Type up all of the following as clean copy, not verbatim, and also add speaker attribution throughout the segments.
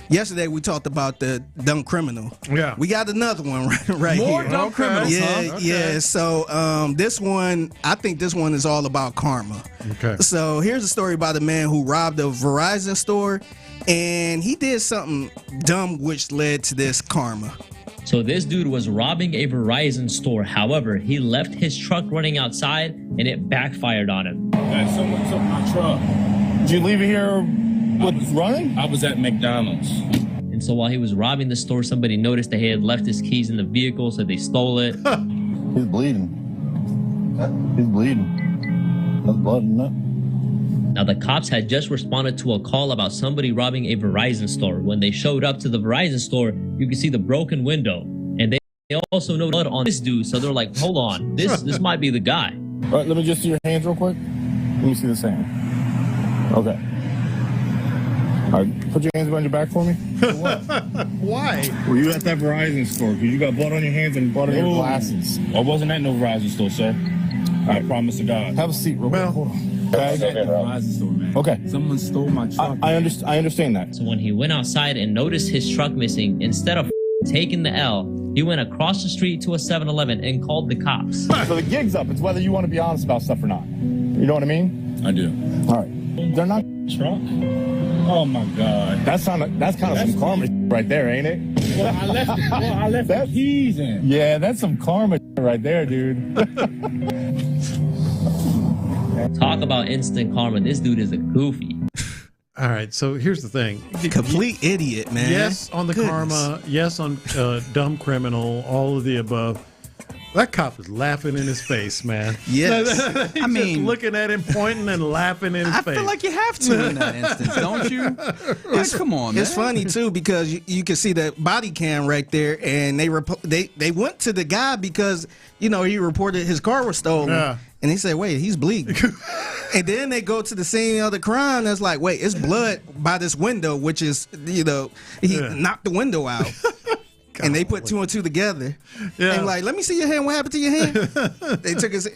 Speaker 1: yesterday we talked about the dumb criminal.
Speaker 2: Yeah.
Speaker 1: We got another one right
Speaker 3: More
Speaker 1: here.
Speaker 3: dumb criminals,
Speaker 1: Yeah,
Speaker 3: huh?
Speaker 2: Okay.
Speaker 1: yeah. So this one, I think this one is all about karma.
Speaker 2: Okay.
Speaker 1: So here's a story about a man who robbed a Verizon store, and he did something dumb which led to this karma.
Speaker 4: So this dude was robbing a Verizon store. However, he left his truck running outside and it backfired on him.
Speaker 5: Someone took my truck.
Speaker 6: Did you leave it here running?
Speaker 5: I was at McDonald's.
Speaker 4: And so while he was robbing the store, somebody noticed that he had left his keys in the vehicle, so they stole it.
Speaker 6: He's bleeding. He's bleeding. That's blood, isn't it?
Speaker 4: Now, the cops had just responded to a call about somebody robbing a Verizon store. When they showed up to the Verizon store, you could see the broken window. And they also noticed blood on this dude, so they're like, hold on, this might be the guy.
Speaker 6: All right, let me just see your hands real quick. Let me see this hand. Okay. All right, put your hands behind your back for me. For what?
Speaker 2: Why?
Speaker 6: Were you at that Verizon store? Because you got blood on your hands and blood on your glasses.
Speaker 5: I wasn't at no Verizon store, sir. I promise to God.
Speaker 6: Have a seat real quick. Hold on.
Speaker 5: I was at the Verizon store, man.
Speaker 6: Okay.
Speaker 5: Someone stole my truck.
Speaker 6: I understand that.
Speaker 4: So when he went outside and noticed his truck missing, instead of taking the L, he went across the street to a 7-Eleven and called the cops.
Speaker 6: So the gig's up. It's whether you want to be honest about stuff or not. You know what I mean?
Speaker 5: I do.
Speaker 6: All right. They're not.
Speaker 5: Truck? Oh my God.
Speaker 6: That's kind of some karma right there, ain't it?
Speaker 5: Well, I left the keys in.
Speaker 6: Yeah, that's some karma right there, dude.
Speaker 4: Talk about instant karma. This dude is a goofy.
Speaker 2: All right, so here's the thing.
Speaker 1: Complete idiot, man.
Speaker 2: Yes on the karma, yes on dumb criminal, all of the above. That cop is laughing in his face, man.
Speaker 1: Yes.
Speaker 2: He's just looking at him, pointing and laughing in his face.
Speaker 3: I feel like you have to in that instance, don't you? Like, come on, man.
Speaker 1: It's funny too because you can see the body cam right there, and they went to the guy because he reported his car was stolen, and he said, "Wait, he's bleeding." And then they go to the scene of the crime. That's like, wait, it's blood by this window, which is he knocked the window out. And they put 2 and 2 together. Yeah. And like, let me see your hand. What happened to your hand? They took his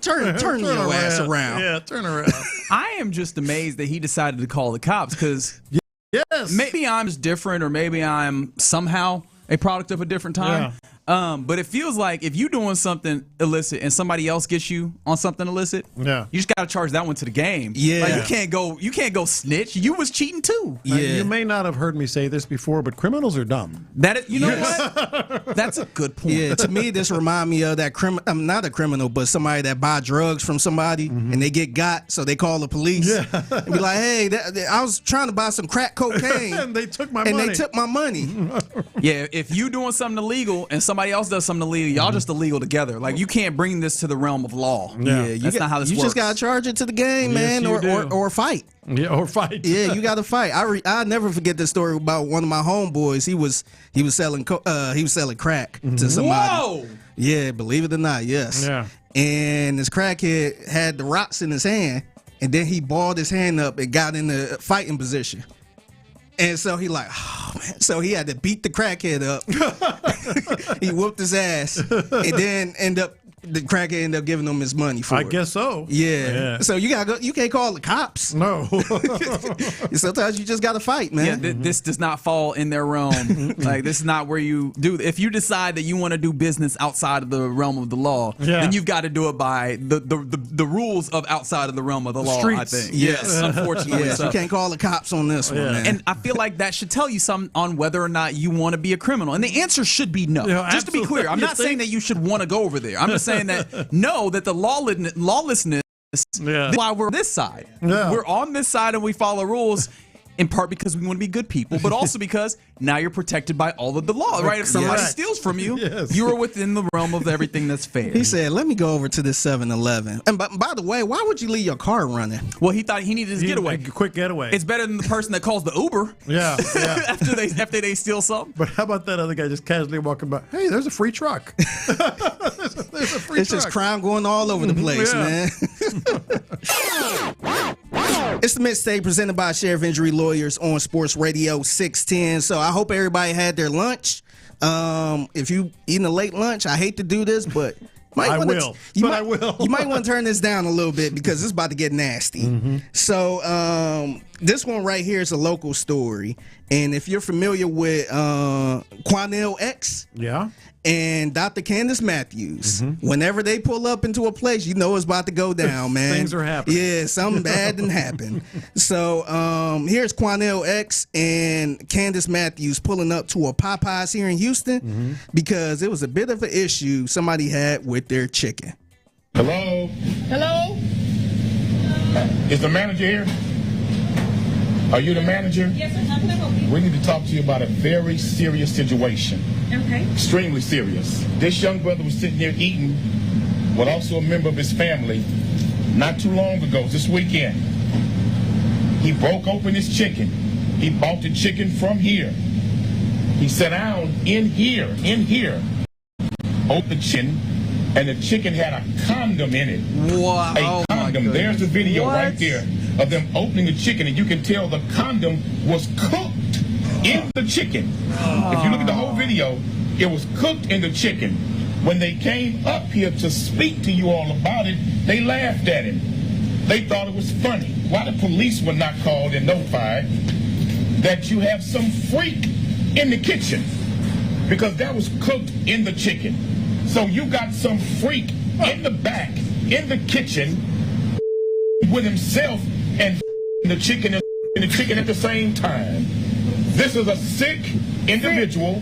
Speaker 1: turn your ass around.
Speaker 2: Yeah, turn around.
Speaker 3: I am just amazed that he decided to call the cops because
Speaker 2: yes,
Speaker 3: maybe I'm just different, or maybe I'm somehow a product of a different time. But it feels like if you're doing something illicit and somebody else gets you on something illicit, you just gotta charge that one to the game.
Speaker 1: Yeah,
Speaker 3: like you can't go snitch. You was cheating too.
Speaker 1: Yeah,
Speaker 2: you may not have heard me say this before, but criminals are dumb.
Speaker 3: You know what? That's a good point.
Speaker 1: Yeah, to me, this remind me of that I'm not a criminal, but somebody that buy drugs from somebody and they get got, so they call the police and be like, "Hey, I was trying to buy some crack cocaine,
Speaker 2: and they took my money."
Speaker 3: Yeah, if you doing something illegal and somebody else does something illegal, y'all just illegal together. Like, you can't bring this to the realm of law.
Speaker 1: Yeah,
Speaker 3: that's not how this works.
Speaker 1: You just gotta charge it to the game, man, or fight.
Speaker 2: Yeah, or fight.
Speaker 1: Yeah, you got to fight. I never forget this story about one of my homeboys. He was selling crack to somebody.
Speaker 3: Whoa!
Speaker 1: Yeah, believe it or not, yes.
Speaker 2: Yeah.
Speaker 1: And this crackhead had the rocks in his hand, and then he balled his hand up and got in the fighting position. And so he like, oh man. So he had to beat the crackhead up. He whooped his ass, and then the crackhead ended up giving him his money for it.
Speaker 2: I guess so.
Speaker 1: Yeah. So you gotta go. You can't call the cops.
Speaker 2: No.
Speaker 1: Sometimes you just gotta fight, man.
Speaker 3: Yeah, this does not fall in their realm. Like, this is not where you do. If you decide that you want to do business outside of the realm of the law, then you've got to do it by the rules of outside of the realm of the law.
Speaker 2: Streets.
Speaker 3: I think.
Speaker 1: Yes.
Speaker 3: Unfortunately,
Speaker 1: Yes, you can't call the cops on this one, man.
Speaker 3: And I feel like that should tell you something on whether or not you want to be a criminal. And the answer should be no. Just to be clear, I'm not saying that you should want to go over there. I'm just saying that that the lawlessness is why we're on this side.
Speaker 2: Yeah.
Speaker 3: We're on this side and we follow rules. In part because we want to be good people, but also because now you're protected by all of the law, right? If somebody steals from you, you are within the realm of everything that's fair.
Speaker 1: He said, let me go over to this 7-Eleven. And by the way, why would you leave your car running?
Speaker 3: Well, he thought he needed his getaway.
Speaker 2: A quick getaway.
Speaker 3: It's better than the person that calls the Uber.
Speaker 2: Yeah.
Speaker 3: after they steal something.
Speaker 2: But how about that other guy just casually walking by? Hey, there's a free truck. there's a free
Speaker 1: It's
Speaker 2: truck.
Speaker 1: just crime going all over the place, man. It's the Mixtape presented by Sheriff Injury Lawyers on Sports Radio 610. So I hope everybody had their lunch. If you eating a late lunch, I hate to do this, but
Speaker 2: I will.
Speaker 1: I will. You might want to turn this down a little bit because it's about to get nasty. So this one right here is a local story, and if you're familiar with Quanell X, and Dr. Candace Matthews, whenever they pull up into a place, you know it's about to go down, man.
Speaker 2: Things are happening.
Speaker 1: Yeah, something bad didn't happen. So here's Quanell X and Candace Matthews pulling up to a Popeyes here in Houston because it was a bit of an issue somebody had with their chicken.
Speaker 6: Hello?
Speaker 7: Hello?
Speaker 6: Is the manager here? Are you the manager?
Speaker 7: Yes, sir. How can I help you?
Speaker 6: We need to talk to you about a very serious situation.
Speaker 7: Okay.
Speaker 6: Extremely serious. This young brother was sitting here eating with also a member of his family not too long ago, this weekend. He broke open his chicken. He bought the chicken from here. He sat down in here, opened the chicken, and the chicken had a condom in it.
Speaker 3: Wow.
Speaker 6: A condom. There's the video right there of them opening the chicken, and you can tell the condom was cooked in the chicken. If you look at the whole video, it was cooked in the chicken. When they came up here to speak to you all about it, they laughed at him. They thought it was funny. Why the police were not called and notified that you have some freak in the kitchen, because that was cooked in the chicken. So you got some freak in the back, in the kitchen, with himself and the chicken at the same time. This is a sick individual.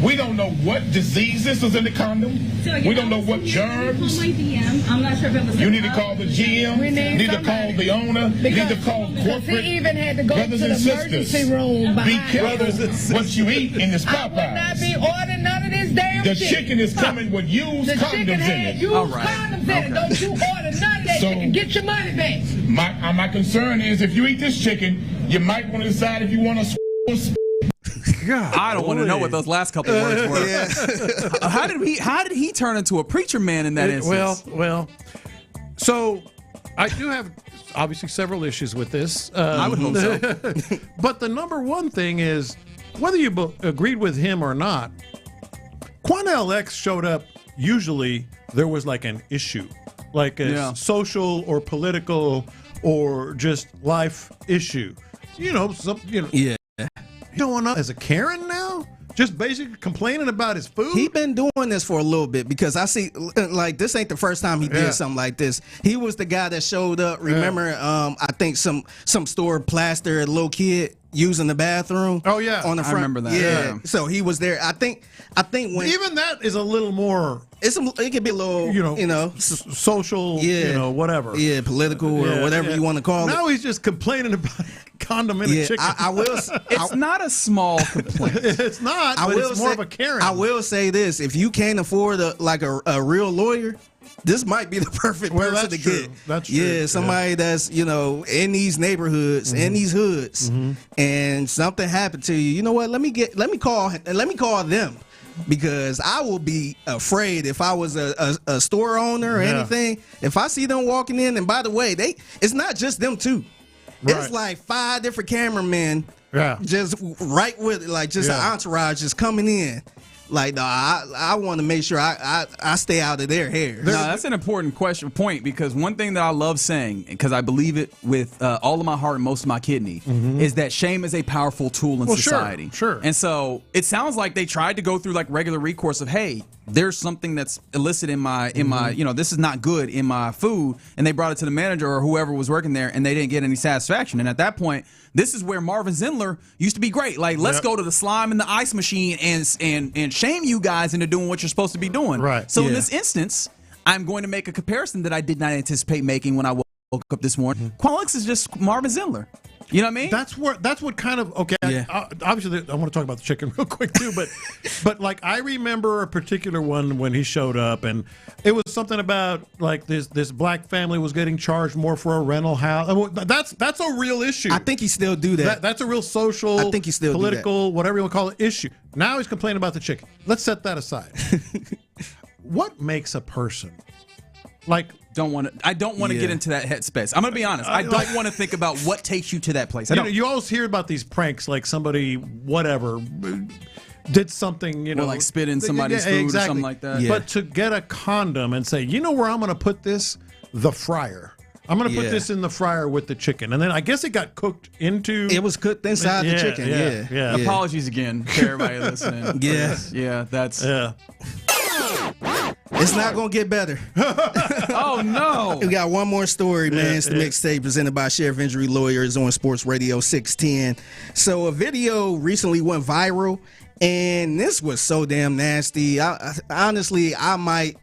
Speaker 6: We don't know what diseases is in the condom. We don't know what germs.
Speaker 7: I'm not sure if it was.
Speaker 6: You need to call the GM. Need to call the owner. Need to call corporate.
Speaker 7: He even had to go
Speaker 6: Brothers
Speaker 7: to the
Speaker 6: and sisters,
Speaker 7: emergency room.
Speaker 6: be careful what you eat in this
Speaker 7: I will not
Speaker 6: Popeyes.
Speaker 7: be ordering none of this damn
Speaker 6: The
Speaker 7: shit.
Speaker 6: chicken is coming with used
Speaker 7: The
Speaker 6: condoms
Speaker 7: chicken
Speaker 6: in
Speaker 7: had
Speaker 6: it.
Speaker 7: used
Speaker 3: All right.
Speaker 7: condoms in it. Don't you order none of that
Speaker 6: So-
Speaker 7: chicken. Get your money back.
Speaker 6: My concern is if you eat this chicken, you might want to decide if you want to.
Speaker 3: I don't want to know what those last couple words were. How did he turn into a preacher man in that instance?
Speaker 2: Well. So I do have obviously several issues with this.
Speaker 3: I would hope so.
Speaker 2: But the number one thing is whether you agreed with him or not. Quanell X showed up. Usually there was like an issue, like a social or political or just life issue.
Speaker 1: Yeah.
Speaker 2: Showing up as a Karen now, just basically complaining about his food.
Speaker 1: He been doing this for a little bit because I see like this ain't the first time he did something like this. He was the guy that showed up. Remember, I think some store plastered a little kid using the bathroom.
Speaker 2: Oh yeah,
Speaker 1: on the front.
Speaker 3: I remember that.
Speaker 1: Yeah. So he was there. I think when
Speaker 2: even that is a little more.
Speaker 1: It could be a little
Speaker 2: social. Whatever.
Speaker 1: Yeah, political or whatever you want to call it.
Speaker 2: Now he's just complaining about condom in a chicken.
Speaker 1: I will.
Speaker 3: It's not a small complaint.
Speaker 2: It's not. But it's more of a Karen.
Speaker 1: I will say this: if you can't afford a real lawyer, this might be the perfect person to get.
Speaker 2: That's true.
Speaker 1: Yeah, somebody that's in these neighborhoods, in these hoods, and something happened to you. You know what? Let me call them, because I will be afraid if I was a store owner or anything. If I see them walking in, and by the way, it's not just them two.
Speaker 2: Right.
Speaker 1: It's like 5 different cameramen.
Speaker 2: Yeah.
Speaker 1: Just right with it, like just an entourage just coming in. Like, no, I want to make sure I stay out of their hair.
Speaker 3: No, that's an important point, because one thing that I love saying, because I believe it with all of my heart and most of my kidney, is that shame is a powerful tool in society.
Speaker 2: Sure.
Speaker 3: And so it sounds like they tried to go through like regular recourse of, hey, there's something that's illicit in my this is not good in my food, and they brought it to the manager or whoever was working there, and they didn't get any satisfaction. And at that point, this is where Marvin Zindler used to be great. Like, let's go to the slime and the ice machine and shame you guys into doing what you're supposed to be doing.
Speaker 2: Right.
Speaker 3: So in this instance, I'm going to make a comparison that I did not anticipate making when I woke up this morning. Qualix is just Marvin Zindler. You know what I mean?
Speaker 2: That's what kind of obviously I want to talk about the chicken real quick too, but like I remember a particular one when he showed up, and it was something about like this black family was getting charged more for a rental house. That's a real issue.
Speaker 1: I think he still do that.
Speaker 2: That's a real social,
Speaker 1: I think he still
Speaker 2: political, whatever you want to call it, issue. Now he's complaining about the chicken. Let's set that aside. What makes a person like?
Speaker 3: I don't want to get into that headspace. I'm gonna be honest. I don't want to think about what takes you to that place.
Speaker 2: You always hear about these pranks, like somebody whatever did something,
Speaker 3: or like spit in somebody's food or something like that.
Speaker 2: Yeah. But to get a condom and say, you know where I'm gonna put this? The fryer. I'm going to put this in the fryer with the chicken. And then I guess it got cooked into...
Speaker 1: It was cooked inside the chicken, yeah.
Speaker 3: Apologies again to everybody listening.
Speaker 1: Yeah.
Speaker 3: That's...
Speaker 2: Yeah.
Speaker 1: It's not going to get better.
Speaker 3: Oh, no.
Speaker 1: We got one more story, man. It's the Mixtape presented by Sheriff Injury Lawyers on Sports Radio 610. So a video recently went viral, and this was so damn nasty. Honestly,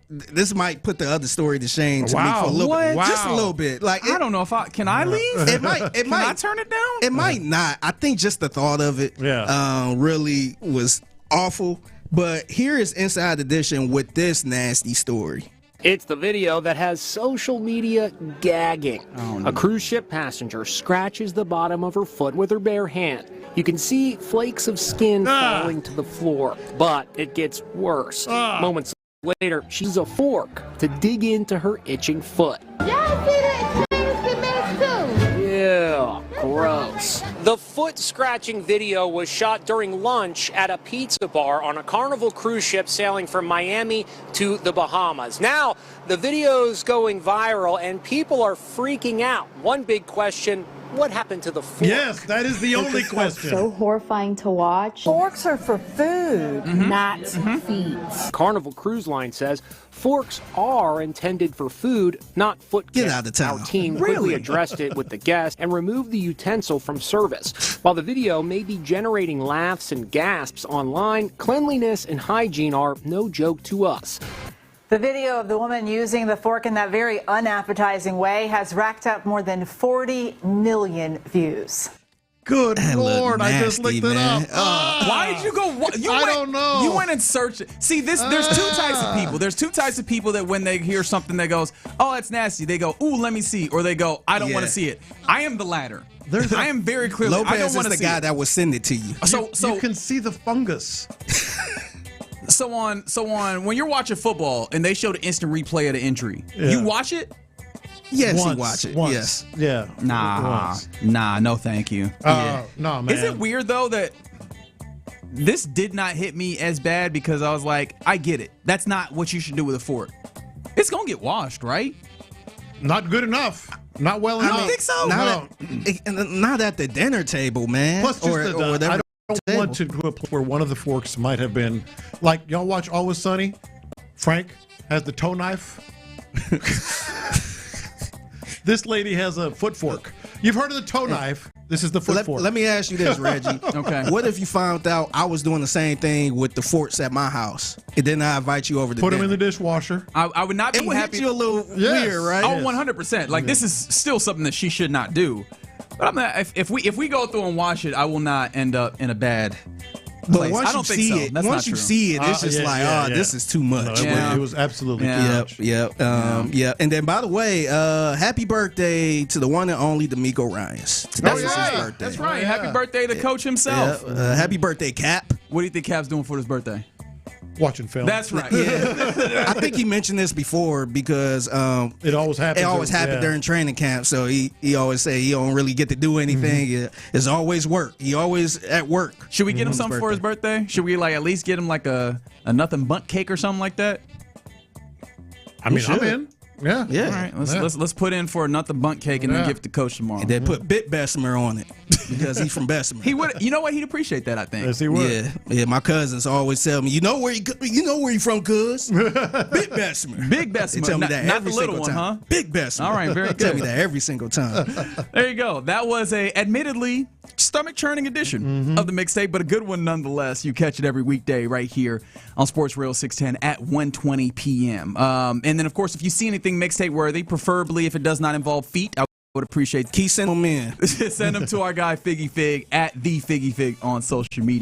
Speaker 1: this might put the other story to shame to me for a little bit. Just a little bit. Like
Speaker 3: I don't know if can I leave?
Speaker 1: It might.
Speaker 3: Can I turn it down?
Speaker 1: It might not. I think just the thought of it really was awful. But here is Inside Edition with this nasty story.
Speaker 8: It's the video that has social media gagging. Oh, no. A cruise ship passenger scratches the bottom of her foot with her bare hand. You can see flakes of skin falling to the floor, but it gets worse. Moments later, she uses a fork to dig into her itching foot.
Speaker 7: Y'all see that? It's the mess too.
Speaker 8: Yeah, gross. The foot scratching video was shot during lunch at a pizza bar on a Carnival cruise ship sailing from Miami to the Bahamas. Now, the video's going viral and people are freaking out. One big question, what happened to the fork?
Speaker 2: Yes, that is the only question.
Speaker 9: So horrifying to watch.
Speaker 10: Forks are for food, not feet.
Speaker 8: Carnival Cruise Line says forks are intended for food, not foot care.
Speaker 1: Get out of town.
Speaker 8: Our team quickly addressed it with the guest and removed the utensil from service. While the video may be generating laughs and gasps online, cleanliness and hygiene are no joke to us.
Speaker 10: The video of the woman using the fork in that very unappetizing way has racked up more than 40 million views.
Speaker 2: Good Lord,
Speaker 1: nasty,
Speaker 2: I just looked it up.
Speaker 3: Why did you go?
Speaker 2: I don't know.
Speaker 3: You went and searched it. See, there's two types of people. There's two types of people that when they hear something that goes, oh, that's nasty, they go, ooh, let me see. Or they go, I don't want to see it. I am the latter. I am very clearly,
Speaker 1: Lopez
Speaker 3: I don't want to
Speaker 1: is the guy that will send it to you.
Speaker 3: So
Speaker 2: you can see the fungus.
Speaker 3: So on when you're watching football and they show the instant replay of the injury, you watch it?
Speaker 1: Yes,
Speaker 2: once,
Speaker 1: you watch it.
Speaker 2: Once.
Speaker 1: Yes.
Speaker 2: Yeah.
Speaker 3: Nah, no thank you.
Speaker 2: No, man.
Speaker 3: Is it weird though that this did not hit me as bad because I was like, I get it. That's not what you should do with a fork. It's gonna get washed, right?
Speaker 2: Not good enough. Not well enough.
Speaker 3: I don't think so.
Speaker 1: Not at the dinner table, man.
Speaker 2: Plus, just
Speaker 1: or
Speaker 2: I don't want to a place where one of the forks might have been like y'all watch Always Sunny. Frank has the toe knife. This lady has a foot fork. You've heard of the toe knife. This is the foot fork.
Speaker 1: Let me ask you this, Reggie.
Speaker 3: Okay.
Speaker 1: What if you found out I was doing the same thing with the forks at my house, and then I invite you over to
Speaker 2: put
Speaker 1: dinner?
Speaker 2: them in the dishwasher.
Speaker 3: I would not be
Speaker 1: it would
Speaker 3: happy.
Speaker 1: hit you a little weird, right?
Speaker 3: Oh, 100%. Like this is still something that she should not do. But I'm not, if we go through and watch it, I will not end up in a bad
Speaker 1: But
Speaker 3: place.
Speaker 1: once
Speaker 3: I don't
Speaker 1: you
Speaker 3: think
Speaker 1: see
Speaker 3: so.
Speaker 1: it,
Speaker 3: That's
Speaker 1: once
Speaker 3: not
Speaker 1: you
Speaker 3: true.
Speaker 1: see it, it's just this is too much.
Speaker 2: No, it was absolutely too much.
Speaker 1: Yep. And then, by the way, happy birthday to the one and only D'Amico Ryans. That's his birthday.
Speaker 3: That's right. Happy birthday to Coach himself.
Speaker 1: Happy birthday, Cap.
Speaker 3: What do you think Cap's doing for his birthday?
Speaker 2: Watching film.
Speaker 3: That's right.
Speaker 1: I think he mentioned this before because
Speaker 2: it always happens.
Speaker 1: It always happened during training camp. So he always say he don't really get to do anything. It's always work. He always at work.
Speaker 3: Should we get him something for his birthday? Should we at least get him like a nothing bundt cake or something like that?
Speaker 2: I mean, I'm in. Yeah.
Speaker 3: All right. Let's put in for a nothing bundt cake and then give it to Coach tomorrow.
Speaker 1: And then put Bit Bessemer on it because he's from Bessemer.
Speaker 3: He would. You know what? He'd appreciate that. I think.
Speaker 2: Yes, he would.
Speaker 1: Yeah. My cousins always tell me, you know where you from, cuz? Big Bessemer.
Speaker 3: Big Bessemer.
Speaker 1: They tell me that
Speaker 3: not
Speaker 1: every
Speaker 3: the little
Speaker 1: single
Speaker 3: one,
Speaker 1: time.
Speaker 3: huh?
Speaker 1: Big Bessemer.
Speaker 3: All right. Very good.
Speaker 1: Tell me that every single time.
Speaker 3: There you go. That was a admittedly stomach churning edition of the Mixtape, but a good one nonetheless. You catch it every weekday right here on Sports Radio 610 at 1:20 p.m. And then, of course, if you see anything Mixtape worthy, preferably if it does not involve feet, I would appreciate.
Speaker 1: Keep sending them in.
Speaker 3: Send them to our guy Figgy Fig at the Figgy Fig on social media.